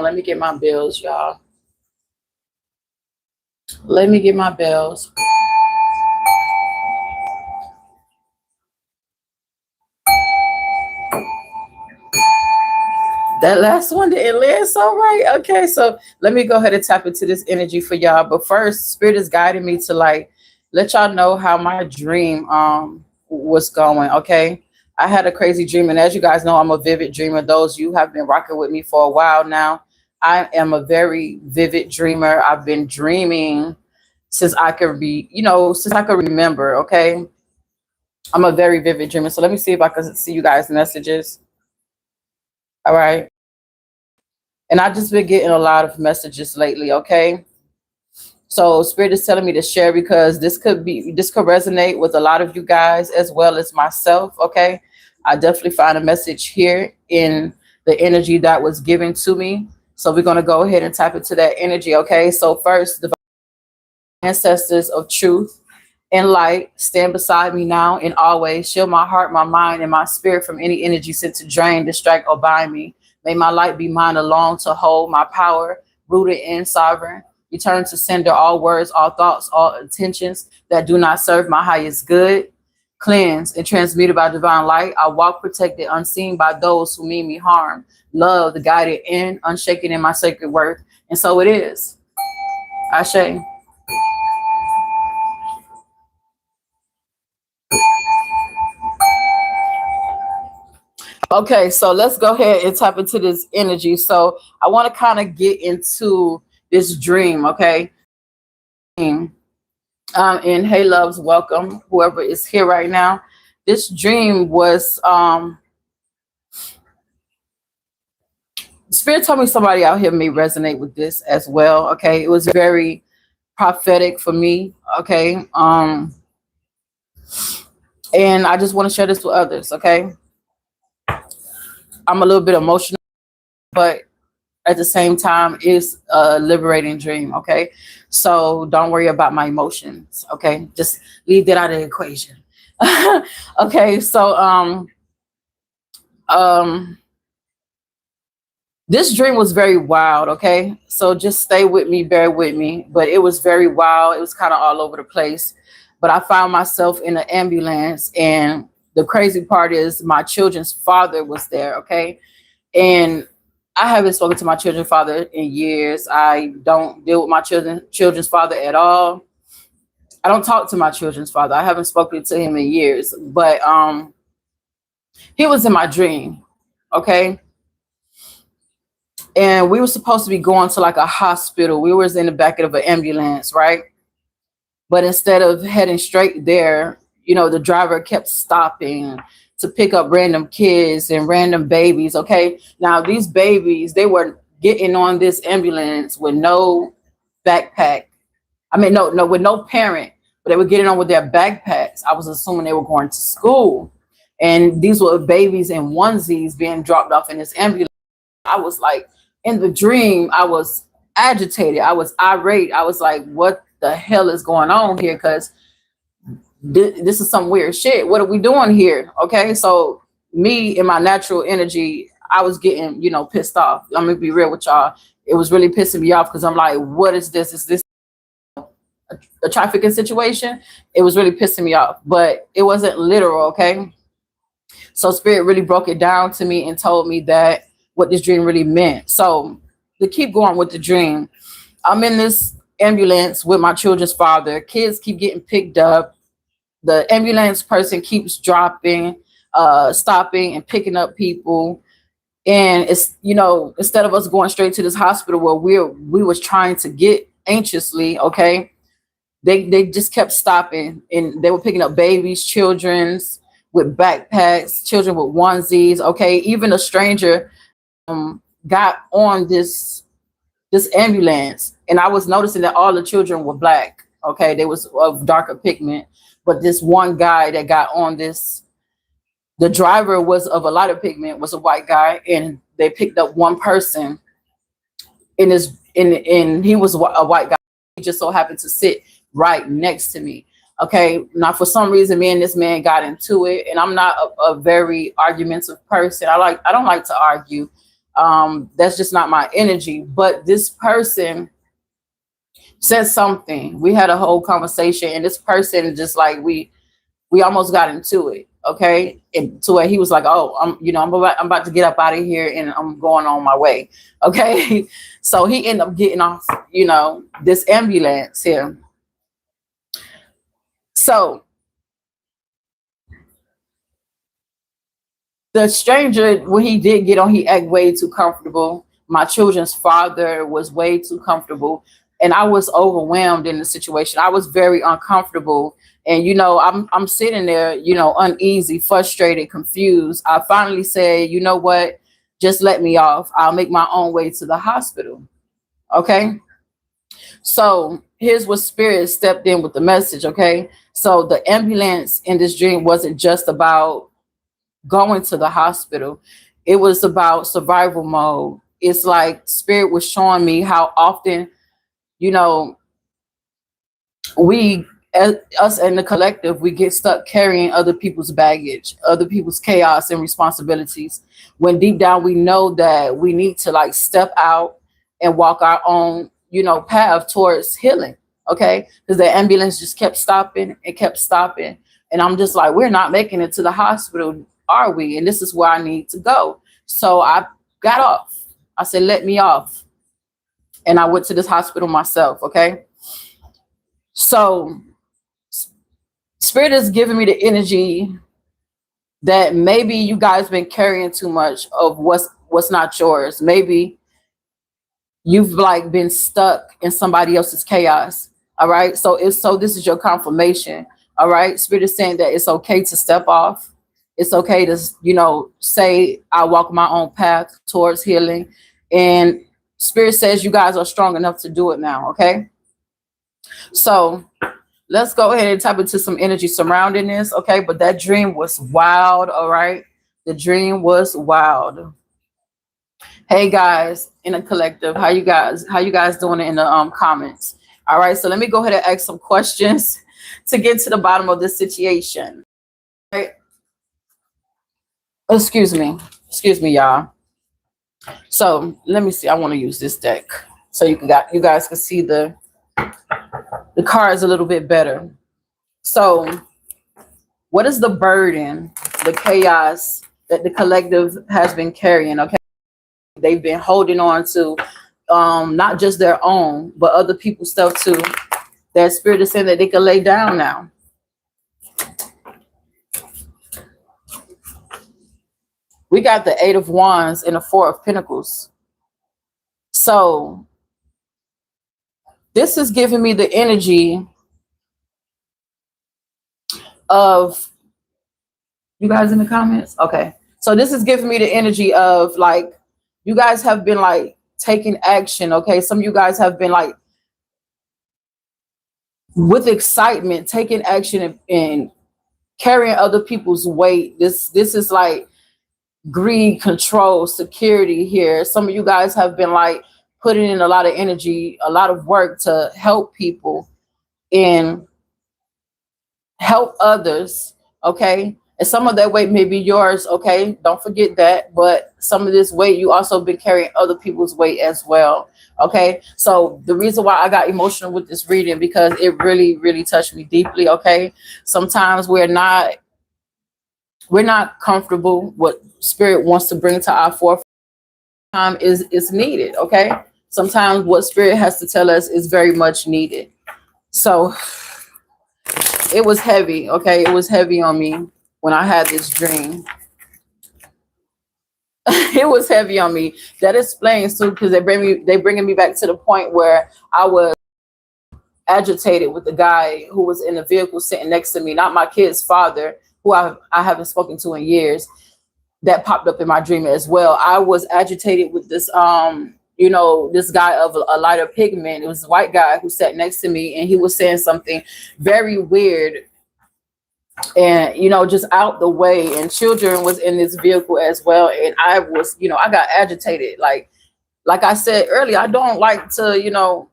Let me get my bills, y'all. Let me get my bills. That last one didn't land so right. Okay, so let me go ahead and tap into this energy for y'all. But first, Spirit is guiding me to like let y'all know how my dream was going. Okay, I had a crazy dream, and as you guys know, I'm a vivid dreamer. Those you have been rocking with me for a while now. I am a very vivid dreamer. I've been dreaming since I could be, since I could remember. Okay, I'm a very vivid dreamer. So let me see if I can see you guys' messages. All right. And I just been getting a lot of messages lately, okay? So Spirit is telling me to share because this could resonate with a lot of you guys as well as myself, okay? I definitely find a message here in the energy that was given to me. So we're gonna go ahead and tap into that energy, okay? So first, the ancestors of truth and light stand beside me now and always. Shield my heart, my mind, and my spirit from any energy sent to drain, distract, or bind me. May my light be mine alone to hold my power, rooted in sovereign. Return to sender all words, all thoughts, all intentions that do not serve my highest good. Cleansed and transmuted by divine light, I walk protected, unseen by those who mean me harm. Loved, guided in, unshaken in my sacred worth. And so it is. Ashe. Okay, so let's go ahead and tap into this energy. So I want to kind of get into this dream, okay? And hey, loves, welcome, whoever is here right now. This dream was, Spirit told me somebody out here may resonate with this as well, okay? It was very prophetic for me, okay? And I just want to share this with others, okay? I'm a little bit emotional, but at the same time it's a liberating dream, okay? So don't worry about my emotions, okay? Just leave that out of the equation. Okay, so um this dream was very wild, okay? So just stay with me, bear with me, but it was very wild. It was kind of all over the place, but I found myself in an ambulance, and the crazy part is my children's father was there, okay? And I haven't spoken to my children's father in years. I don't deal with my children's father at all. I don't talk to my children's father. I haven't spoken to him in years. But he was in my dream. Okay. And we were supposed to be going to like a hospital. We was in the back of an ambulance, right? But instead of heading straight there, the driver kept stopping to pick up random kids and random babies. Okay. Now these babies, they were getting on this ambulance with no backpack. I mean, no, with no parent, but they were getting on with their backpacks. I was assuming they were going to school. And these were babies in onesies being dropped off in this ambulance. I was like, in the dream, I was agitated. I was irate. I was like, what the hell is going on here? Because this is some weird shit. What are we doing here? Okay, so me in my natural energy, I was getting, pissed off. I'm gonna be real with y'all. It was really pissing me off because I'm like, what is this? Is this a trafficking situation? It was really pissing me off, but it wasn't literal. Okay, so Spirit really broke it down to me and told me that what this dream really meant. So to keep going with the dream, I'm in this ambulance with my children's father. Kids keep getting picked up. The ambulance person keeps dropping, stopping and picking up people. And it's, instead of us going straight to this hospital where we was trying to get anxiously, okay, they just kept stopping, and they were picking up babies, children's with backpacks, children with onesies, okay. Even a stranger got on this ambulance, and I was noticing that all the children were black, okay. They was of darker pigment, but this one guy that got on this, the driver was of a lighter pigment, was a white guy, and they picked up one person in his in he was a white guy. He just so happened to sit right next to me. Okay, now for some reason, me and this man got into it, and I'm not a very argumentative person. I don't like to argue. That's just not my energy. But this person said something. We had a whole conversation, and this person just like we almost got into it. Okay, and to where he was like, "Oh, I'm about to get up out of here, and I'm going on my way." Okay, so he ended up getting off, this ambulance here. So the stranger, when he did get on, he acted way too comfortable. My children's father was way too comfortable, and I was overwhelmed in the situation. I was very uncomfortable, and I'm sitting there, uneasy, frustrated, confused. I finally said, "You know what? Just let me off. I'll make my own way to the hospital." Okay. So here's what spirit stepped in with the message. Okay. So the ambulance in this dream wasn't just about going to the hospital. It was about survival mode. It's like spirit was showing me how often, you know, we, us and the collective, we get stuck carrying other people's baggage, other people's chaos and responsibilities, when deep down we know that we need to like step out and walk our own, path towards healing. Okay, because the ambulance just kept stopping and kept stopping, and I'm just like, we're not making it to the hospital, are we? And this is where I need to go. So I got off. I said, let me off, and I went to this hospital myself. Okay, so spirit is giving me the energy that maybe you guys been carrying too much of what's not yours. Maybe you've like been stuck in somebody else's chaos. All right. So this is your confirmation. All right. Spirit is saying that it's okay to step off. It's okay to, say I walk my own path towards healing. And spirit says you guys are strong enough to do it now. Okay. So let's go ahead and tap into some energy surrounding this. Okay. But that dream was wild. All right. The dream was wild. Hey guys in the collective, how you guys doing in the comments? All right, so let me go ahead and ask some questions to get to the bottom of this situation. All right. Excuse me, y'all. So let me see. I want to use this deck so you guys can see the cards a little bit better. So what is the burden, the chaos that the collective has been carrying? Okay, they've been holding on to, not just their own, but other people's stuff too. That spirit is saying that they can lay down now. We got the 8 of Wands and the 4 of Pentacles. So this is giving me the energy of, you guys in the comments? Okay. So this is giving me the energy of like, you guys have been like taking action. Okay. Some of you guys have been like with excitement, taking action and carrying other people's weight. This is like greed, control, security here. Some of you guys have been like putting in a lot of energy, a lot of work to help people and help others. Okay. And some of that weight may be yours. Okay. Don't forget that. But some of this weight, you also been carrying other people's weight as well. Okay. So the reason why I got emotional with this reading, because it really, really touched me deeply. Okay. Sometimes we're not comfortable. What spirit wants to bring to our forefront time is needed. Okay. Sometimes what spirit has to tell us is very much needed. So it was heavy. Okay. It was heavy on me when I had this dream. It was heavy on me. That explains too, because they bringing me back to the point where I was agitated with the guy who was in the vehicle sitting next to me, not my kid's father, who I haven't spoken to in years. That popped up in my dream as well. I was agitated with this this guy of a lighter pigment. It was a white guy who sat next to me, and he was saying something very weird and just out the way, and children was in this vehicle as well, and I was I got agitated. Like I said earlier, I don't like to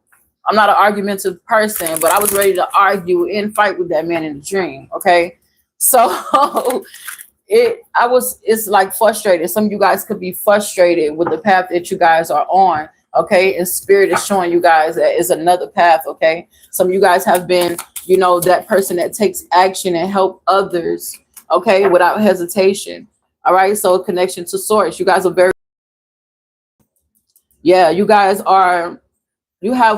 I'm not an argumentative person, but I was ready to argue and fight with that man in the dream. Okay, so It's like frustrated. Some of you guys could be frustrated with the path that you guys are on. Okay, and spirit is showing you guys that is another path. Okay, some of you guys have been, that person that takes action and help others, okay, without hesitation. All right, so connection to source. You guys are very, yeah, you have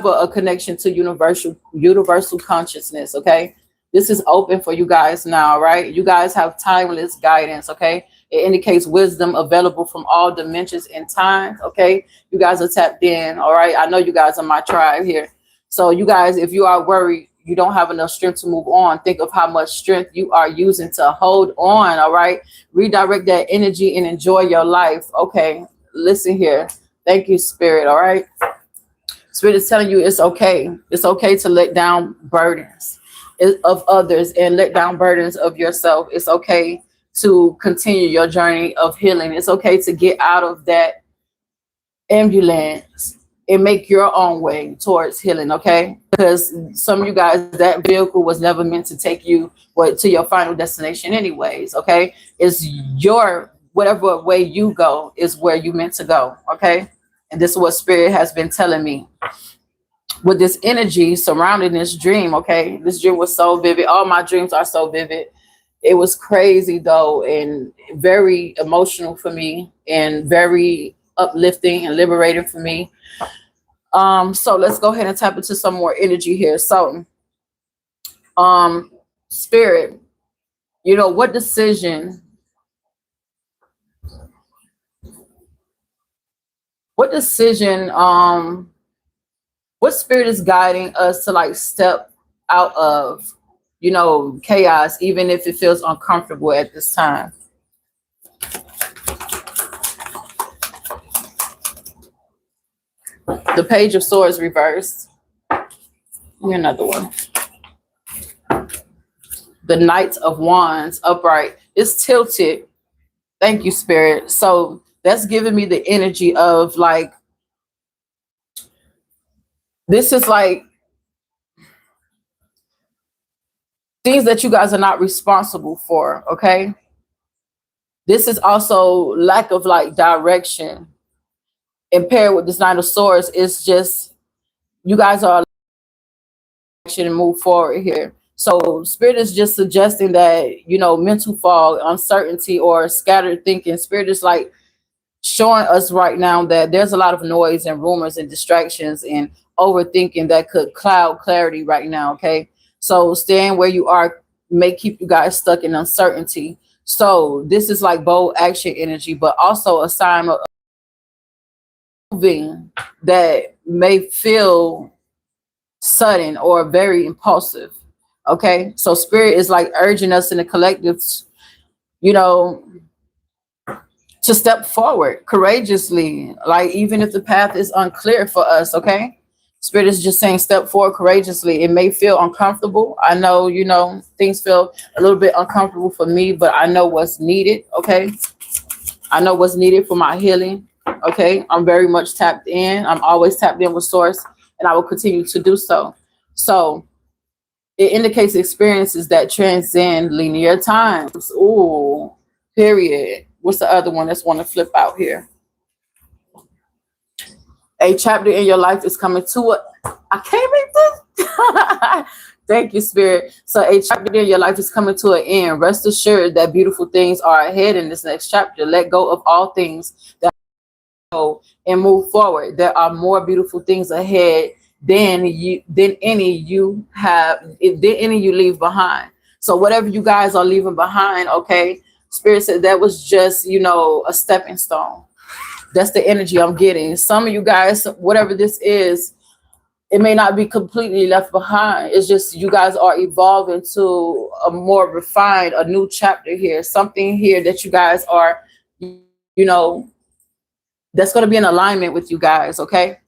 a connection to universal consciousness. Okay, this is open for you guys now, right? You guys have timeless guidance. Okay, it indicates wisdom available from all dimensions and time. Okay, you guys are tapped in. All right, I know you guys are my tribe here. So you guys, if you are worried you don't have enough strength to move on, think of how much strength you are using to hold on. All right, redirect that energy and enjoy your life. Okay, listen here. Thank you, spirit. All right, spirit is telling you it's okay. It's okay to let down burdens of others and let down burdens of yourself. It's okay to continue your journey of healing. It's okay to get out of that ambulance and make your own way towards healing. Okay, because some of you guys, that vehicle was never meant to take you to your final destination anyways. Okay, it's your, whatever way you go is where you meant to go. Okay, and this is what spirit has been telling me with this energy surrounding this dream. Okay, this dream was so vivid. All my dreams are so vivid. It was crazy though, and very emotional for me, and very uplifting and liberating for me. So let's go ahead and tap into some more energy here. So spirit, what decision, what decision what spirit is guiding us to like step out of, chaos, even if it feels uncomfortable at this time? The Page of Swords reversed. Give me another one. The Knight of Wands upright. It's tilted. Thank you, spirit. So that's giving me the energy of like, this is like things that you guys are not responsible for. Okay, this is also lack of like direction, and paired with this Nine of Swords, it's just you guys are action and move forward here. So spirit is just suggesting that, mental fog, uncertainty, or scattered thinking. Spirit is like showing us right now that there's a lot of noise and rumors and distractions and overthinking that could cloud clarity right now. Okay, so staying where you are may keep you guys stuck in uncertainty. So this is like bold action energy, but also a sign of moving that may feel sudden or very impulsive. Okay, so spirit is like urging us in the collective, you know to step forward courageously, like even if the path is unclear for us. Okay, spirit is just saying step forward courageously. It may feel uncomfortable. I know, things feel a little bit uncomfortable for me, but I know what's needed. Okay, I know what's needed for my healing. Okay, I'm very much tapped in. I'm always tapped in with source, and I will continue to do so. So it indicates experiences that transcend linear times. Ooh, period. What's the other one? That's want to flip out here. A chapter in your life is coming to a. I can't make this. Thank you, Spirit. So a chapter in your life is coming to an end. Rest assured that beautiful things are ahead in this next chapter. Let go of all things that go and move forward. There are more beautiful things ahead than any you leave behind. So whatever you guys are leaving behind, okay, Spirit said that was just, a stepping stone. That's the energy I'm getting. Some of you guys, whatever this is, it may not be completely left behind. It's just you guys are evolving to a more refined, a new chapter here. Something here that you guys are, that's going to be in alignment with you guys. Okay.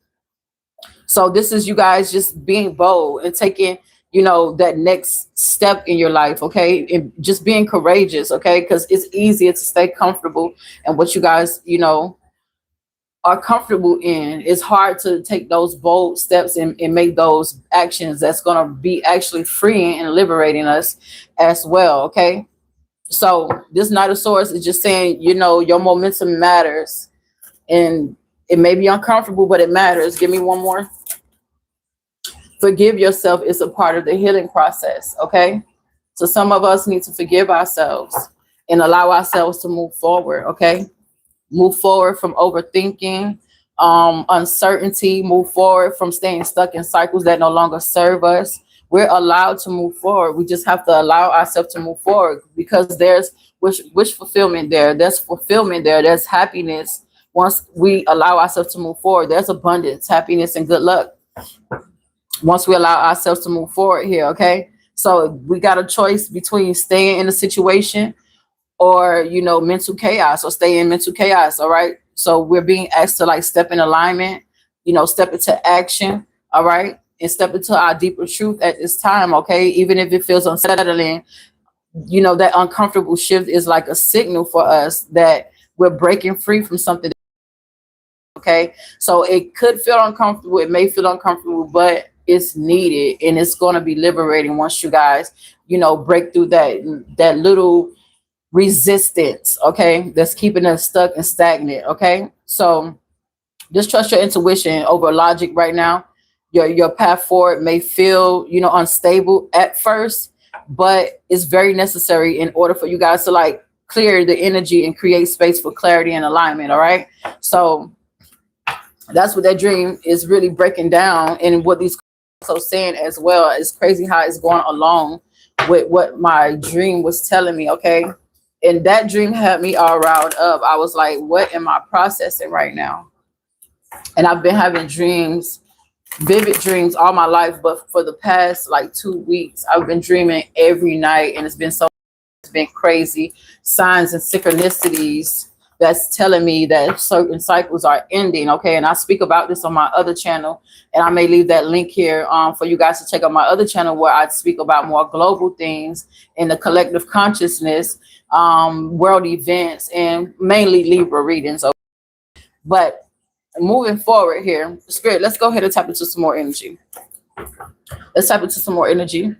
So this is you guys just being bold and taking, that next step in your life. Okay. And just being courageous. Okay. Because it's easier to stay comfortable and what you guys, are comfortable in. It's hard to take those bold steps and make those actions that's going to be actually freeing and liberating us as well. Okay. So this Knight of Swords is just saying, you know, your momentum matters, and it may be uncomfortable, but it matters. Give me one more. Forgive yourself is a part of the healing process. Okay. So some of us need to forgive ourselves and allow ourselves to move forward. Okay. Move forward from overthinking, uncertainty, move forward from staying stuck in cycles that no longer serve us. We're allowed to move forward. We just have to allow ourselves to move forward, because there's wish fulfillment there. There's fulfillment there. There's happiness. Once we allow ourselves to move forward, there's abundance, happiness, and good luck once we allow ourselves to move forward here. Okay. So we got a choice between staying in a situation or, you know, mental chaos, or stay in mental chaos. All right. So we're being asked to like step in alignment, you know, step into action. All right. And step into our deeper truth at this time. Okay. Even if it feels unsettling, you know, that uncomfortable shift is like a signal for us that we're breaking free from something. Okay. So it could feel uncomfortable. It may feel uncomfortable, but it's needed, and it's going to be liberating once you guys, you know, break through that little resistance, okay, that's keeping us stuck and stagnant. Okay. So just trust your intuition over logic right now. Your path forward may feel, you know, unstable at first, but it's very necessary in order for you guys to like clear the energy and create space for clarity and alignment. All right. So that's what that dream is really breaking down, and what these so saying as well. It's crazy how it's going along with what my dream was telling me. Okay. And that dream had me all riled up. I was like, what am I processing right now? And I've been having dreams, vivid dreams all my life, but for the past like 2 weeks I've been dreaming every night, and it's been crazy. Signs and synchronicities that's telling me that certain cycles are ending. Okay. And I speak about this on my other channel, and I may leave that link here for you guys to check out my other channel, where I speak about more global things in the collective consciousness, world events, and mainly Libra readings. Okay? But moving forward here, Spirit, let's go ahead and tap into some more energy. Let's tap into some more energy.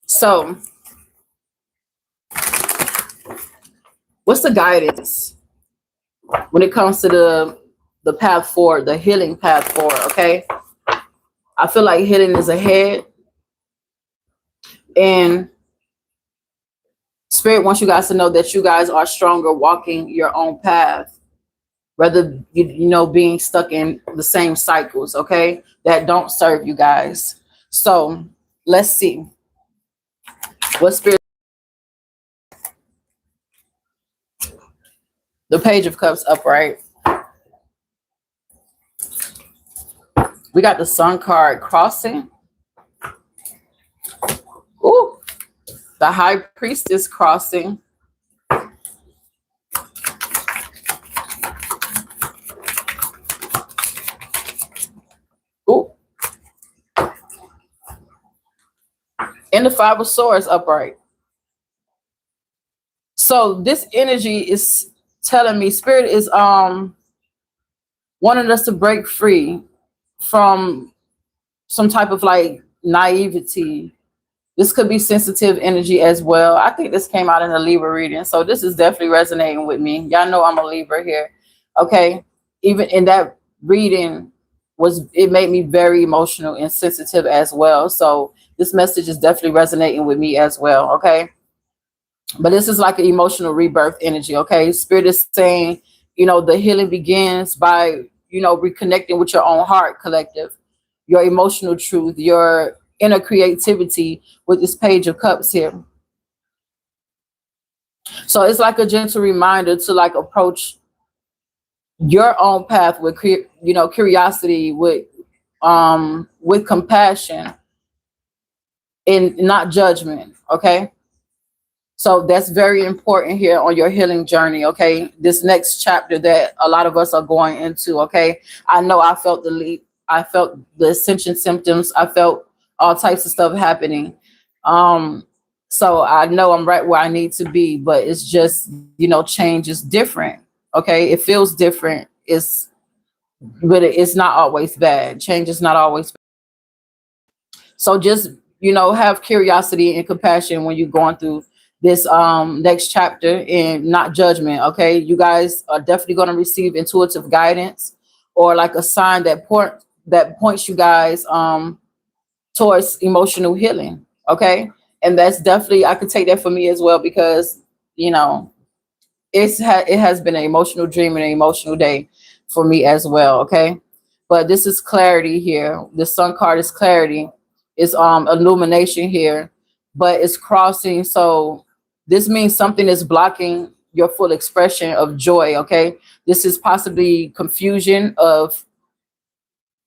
So what's the guidance when it comes to the path forward, the healing path forward? Okay. I feel like healing is ahead, and Spirit wants you guys to know that you guys are stronger walking your own path, rather you know, being stuck in the same cycles, okay, that don't serve you guys. So let's see what Spirit. The Page of Cups upright. We got the Sun card crossing. Ooh, the High Priestess crossing. Ooh. And the Five of Swords upright. So this energy is telling me, Spirit is wanting us to break free from some type of like naivety. This could be sensitive energy as well. I think this came out in a Libra reading, so this is definitely resonating with me. Y'all know I'm a Libra here. Okay. Even in that reading, it made me very emotional and sensitive as well. So this message is definitely resonating with me as well. Okay. But this is like an emotional rebirth energy. Okay. Spirit is saying, you know, the healing begins by, you know, reconnecting with your own heart, collective, your emotional truth, your inner creativity, with this Page of Cups here. So it's like a gentle reminder to like approach your own path with, you know, curiosity, with compassion and not judgment. Okay. So that's very important here on your healing journey. Okay. This next chapter that a lot of us are going into. Okay. I know I felt the leap. I felt the ascension symptoms. I felt all types of stuff happening. So I know I'm right where I need to be, but it's just, you know, change is different. Okay. It feels different. But it's not always bad. Change is not always bad. So just, you know, have curiosity and compassion when you're going through this next chapter in not judgment. Okay, you guys are definitely going to receive intuitive guidance, or like a sign that points you guys towards emotional healing. Okay, and that's definitely, I could take that for me as well, because you know it has been an emotional dream and an emotional day for me as well. Okay, but this is clarity here. The sun card is clarity. It's illumination here, but it's crossing. So this means something is blocking your full expression of joy. Okay, this is possibly confusion of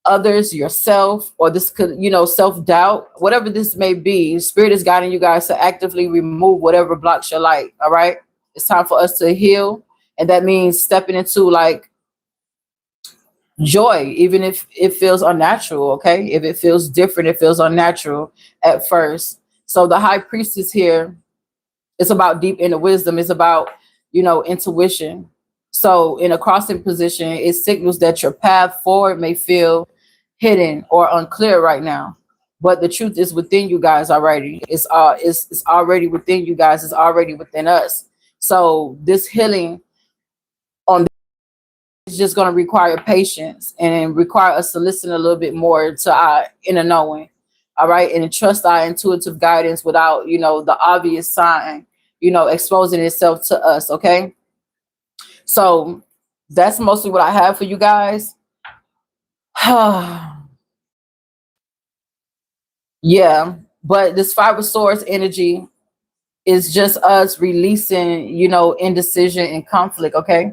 others, yourself, or this could, self-doubt, whatever this may be. Spirit is guiding you guys to actively remove whatever blocks your light. All right, it's time for us to heal, and that means stepping into like joy, even if it feels unnatural. Okay, if it feels different, it feels unnatural at first. So the high priestess here, it's about deep inner wisdom. It's about, intuition. So in a crossing position, it signals that your path forward may feel hidden or unclear right now. But the truth is within you guys already. It's already within you guys. It's already within us. So this healing on is just going to require patience and require us to listen a little bit more to our inner knowing. All right, and trust our intuitive guidance without, the obvious sign, exposing itself to us. Okay, so that's mostly what I have for you guys. Yeah, but this Five of Swords energy is just us releasing, indecision and conflict. Okay,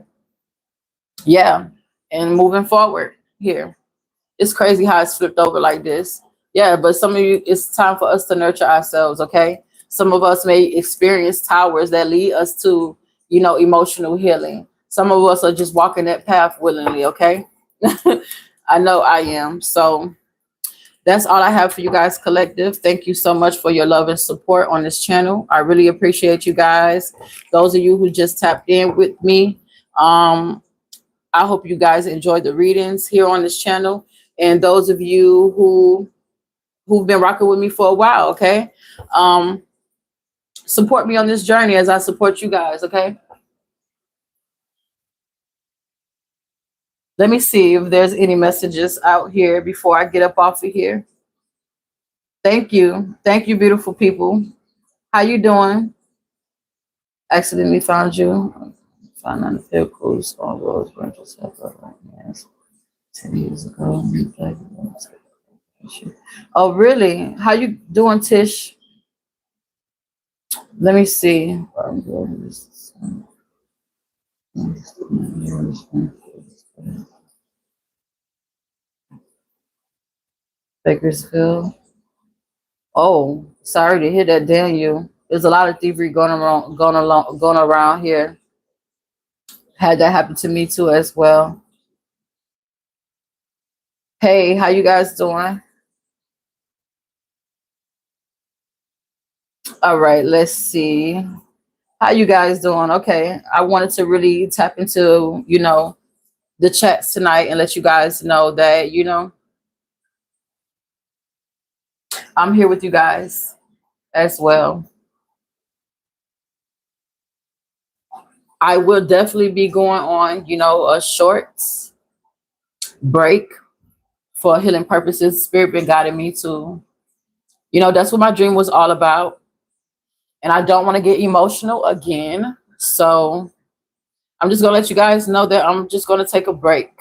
yeah, and moving forward here. It's crazy how it's flipped over like this. Yeah, but some of you, it's time for us to nurture ourselves. Okay, some of us may experience towers that lead us to, emotional healing. Some of us are just walking that path willingly. Okay, I know I am. So that's all I have for you guys, collective. Thank you so much for your love and support on this channel. I really appreciate you guys. Those of you who just tapped in with me, I hope you guys enjoyed the readings here on this channel. And those of you who've been rocking with me for a while, okay? Um, support me on this journey as I support you guys, okay? Let me see if there's any messages out here before I get up off of here. Thank you. Thank you, beautiful people. How you doing? Accidentally found you. Found on the vehicles on roads, burnt yourself up right now. 10 years ago. Oh, really? How you doing, Tish? Let me see. Bakersfield. Oh, sorry to hear that, Daniel. There's a lot of thievery going around here. Had that happen to me too as well. Hey, how you guys doing? All right, let's see. How you guys doing? Okay, I wanted to really tap into, the chats tonight and let you guys know that, I'm here with you guys as well. I will definitely be going on, a short break for healing purposes. Spirit been guiding me to, that's what my dream was all about. And I don't want to get emotional again. So I'm just going to let you guys know that I'm just going to take a break.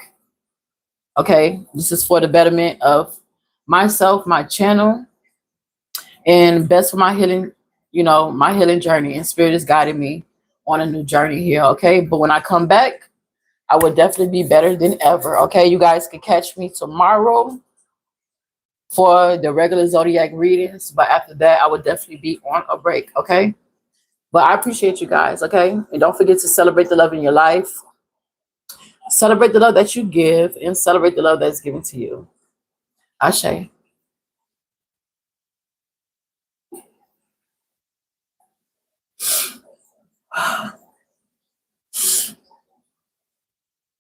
Okay. This is for the betterment of myself, my channel, and best for my healing, my healing journey. And Spirit is guiding me on a new journey here. Okay. But when I come back, I would definitely be better than ever. Okay. You guys can catch me tomorrow for the regular zodiac readings. But after that, I would definitely be on a break. Okay. But I appreciate you guys. Okay. And don't forget to celebrate the love in your life. Celebrate the love that you give and celebrate the love that's given to you. Ashe.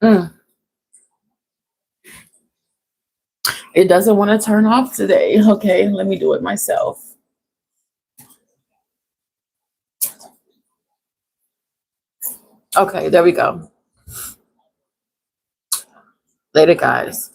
Mm. It doesn't want to turn off today. Okay, let me do it myself. Okay, there we go. Later, guys.